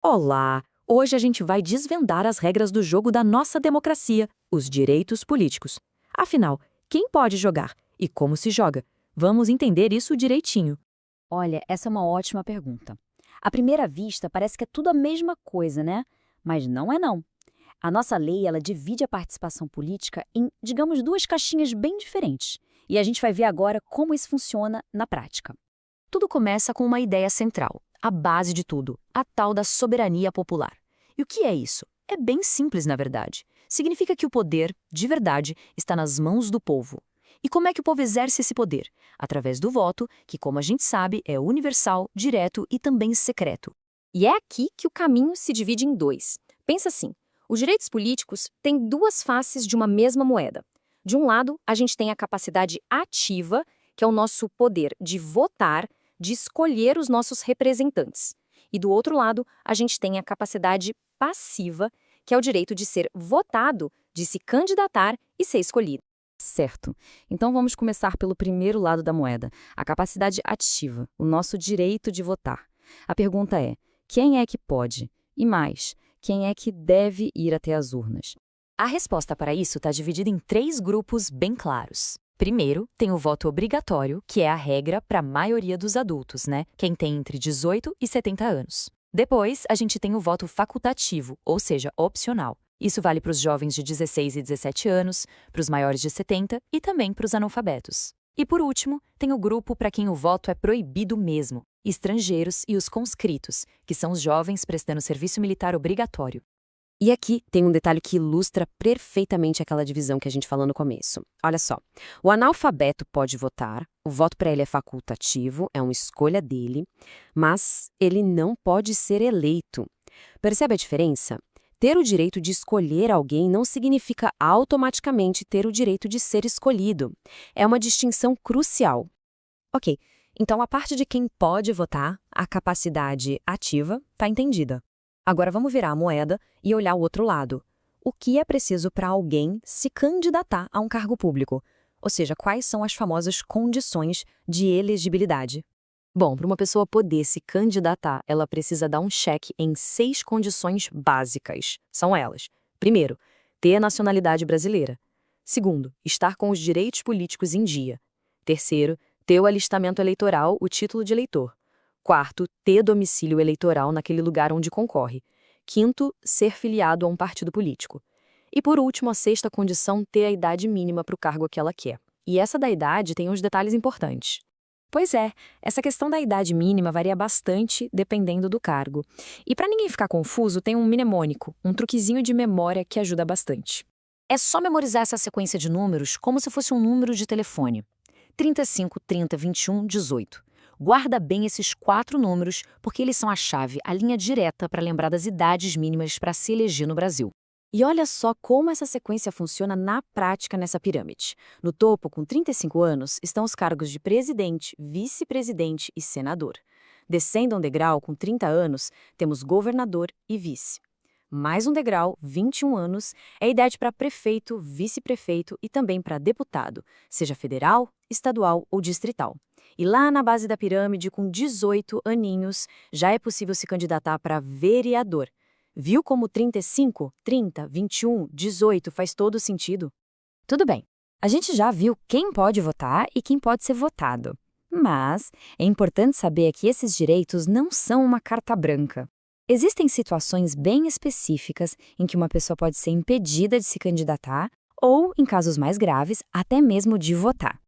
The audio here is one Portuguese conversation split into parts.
Olá! Hoje a gente vai desvendar as regras do jogo da nossa democracia, os direitos políticos. Afinal, quem pode jogar e como se joga? Vamos entender isso direitinho. Olha, essa é uma ótima pergunta. À primeira vista, parece que é tudo a mesma coisa, né? Mas não é não. A nossa lei, ela divide a participação política em, digamos, duas caixinhas bem diferentes. E a gente vai ver agora como isso funciona na prática. Tudo começa com uma ideia central, a base de tudo, a tal da soberania popular. E o que é isso? É bem simples, na verdade. Significa que o poder, de verdade, está nas mãos do povo. E como é que o povo exerce esse poder? Através do voto, que, como a gente sabe, é universal, direto e também secreto. E é aqui que o caminho se divide em dois. Pensa assim, os direitos políticos têm duas faces de uma mesma moeda. De um lado, a gente tem a capacidade ativa, que é o nosso poder de votar, de escolher os nossos representantes. E do outro lado, a gente tem a capacidade passiva, que é o direito de ser votado, de se candidatar e ser escolhido. Certo. Então vamos começar pelo primeiro lado da moeda, a capacidade ativa, o nosso direito de votar. A pergunta é: quem é que pode? E mais, quem é que deve ir até as urnas? A resposta para isso está dividida em três grupos bem claros. Primeiro, tem o voto obrigatório, que é a regra para a maioria dos adultos, né? Quem tem entre 18 e 70 anos. Depois, a gente tem o voto facultativo, ou seja, opcional. Isso vale para os jovens de 16 e 17 anos, para os maiores de 70 e também para os analfabetos. E por último, tem o grupo para quem o voto é proibido mesmo, estrangeiros e os conscritos, que são os jovens prestando serviço militar obrigatório. E aqui tem um detalhe que ilustra perfeitamente aquela divisão que a gente falou no começo. Olha só, o analfabeto pode votar, o voto para ele é facultativo, é uma escolha dele, mas ele não pode ser eleito. Percebe a diferença? Ter o direito de escolher alguém não significa automaticamente ter o direito de ser escolhido. É uma distinção crucial. Ok, então a parte de quem pode votar, a capacidade ativa, está entendida. Agora vamos virar a moeda e olhar o outro lado. O que é preciso para alguém se candidatar a um cargo público? Ou seja, quais são as famosas condições de elegibilidade? Bom, para uma pessoa poder se candidatar, ela precisa dar um cheque em 6 condições básicas. São elas: primeiro, ter a nacionalidade brasileira. Segundo, estar com os direitos políticos em dia. Terceiro, ter o alistamento eleitoral, o título de eleitor. Quarto, ter domicílio eleitoral naquele lugar onde concorre. Quinto, ser filiado a um partido político. E por último, a sexta condição, ter a idade mínima para o cargo que ela quer. E essa da idade tem uns detalhes importantes. Pois é, essa questão da idade mínima varia bastante dependendo do cargo. E para ninguém ficar confuso, tem um mnemônico, um truquezinho de memória que ajuda bastante. É só memorizar essa sequência de números como se fosse um número de telefone. 35, 30, 21, 18. Guarda bem esses 4 números, porque eles são a chave, a linha direta para lembrar das idades mínimas para se eleger no Brasil. E olha só como essa sequência funciona na prática nessa pirâmide. No topo, com 35 anos, estão os cargos de presidente, vice-presidente e senador. Descendo um degrau, com 30 anos, temos governador e vice. Mais um degrau, 21 anos, é a idade para prefeito, vice-prefeito e também para deputado, seja federal, estadual ou distrital. E lá na base da pirâmide, com 18 aninhos, já é possível se candidatar para vereador. Viu como 35, 30, 21, 18 faz todo sentido? Tudo bem, a gente já viu quem pode votar e quem pode ser votado. Mas é importante saber que esses direitos não são uma carta branca. Existem situações bem específicas em que uma pessoa pode ser impedida de se candidatar ou, em casos mais graves, até mesmo de votar.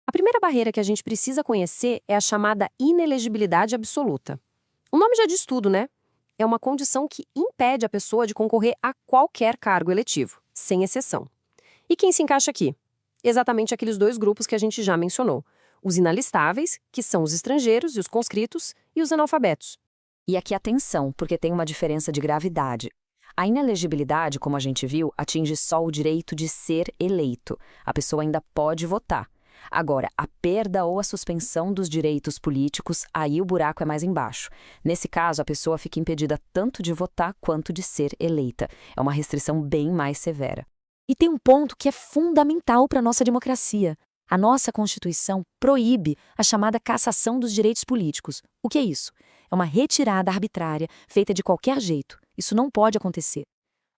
A primeira barreira que a gente precisa conhecer é a chamada inelegibilidade absoluta. O nome já diz tudo, né? É uma condição que impede a pessoa de concorrer a qualquer cargo eletivo, sem exceção. E quem se encaixa aqui? Exatamente aqueles dois grupos que a gente já mencionou. Os inalistáveis, que são os estrangeiros e os conscritos, e os analfabetos. E aqui atenção, porque tem uma diferença de gravidade. A inelegibilidade, como a gente viu, atinge só o direito de ser eleito. A pessoa ainda pode votar. Agora, a perda ou a suspensão dos direitos políticos, aí o buraco é mais embaixo. Nesse caso, a pessoa fica impedida tanto de votar quanto de ser eleita. É uma restrição bem mais severa. E tem um ponto que é fundamental para a nossa democracia. A nossa Constituição proíbe a chamada cassação dos direitos políticos. O que é isso? É uma retirada arbitrária, feita de qualquer jeito. Isso não pode acontecer.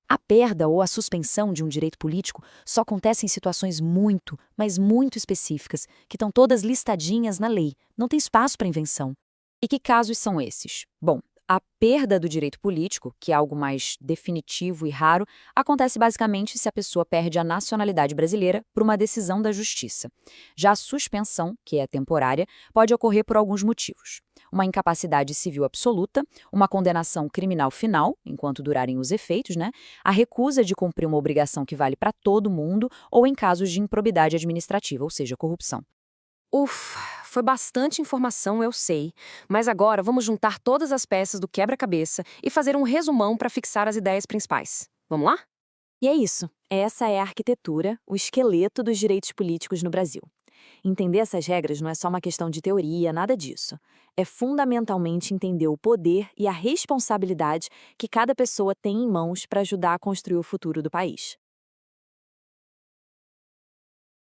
A perda ou a suspensão de um direito político só acontece em situações muito, mas muito específicas, que estão todas listadinhas na lei. Não tem espaço para invenção. E que casos são esses? Bom, a perda do direito político, que é algo mais definitivo e raro, acontece basicamente se a pessoa perde a nacionalidade brasileira por uma decisão da justiça. Já a suspensão, que é temporária, pode ocorrer por alguns motivos. Uma incapacidade civil absoluta, uma condenação criminal final, enquanto durarem os efeitos, a recusa de cumprir uma obrigação que vale para todo mundo, ou em casos de improbidade administrativa, ou seja, corrupção. Ufa, foi bastante informação, eu sei. Mas agora vamos juntar todas as peças do quebra-cabeça e fazer um resumão para fixar as ideias principais. Vamos lá? E é isso. Essa é a arquitetura, o esqueleto dos direitos políticos no Brasil. Entender essas regras não é só uma questão de teoria, nada disso. É fundamentalmente entender o poder e a responsabilidade que cada pessoa tem em mãos para ajudar a construir o futuro do país.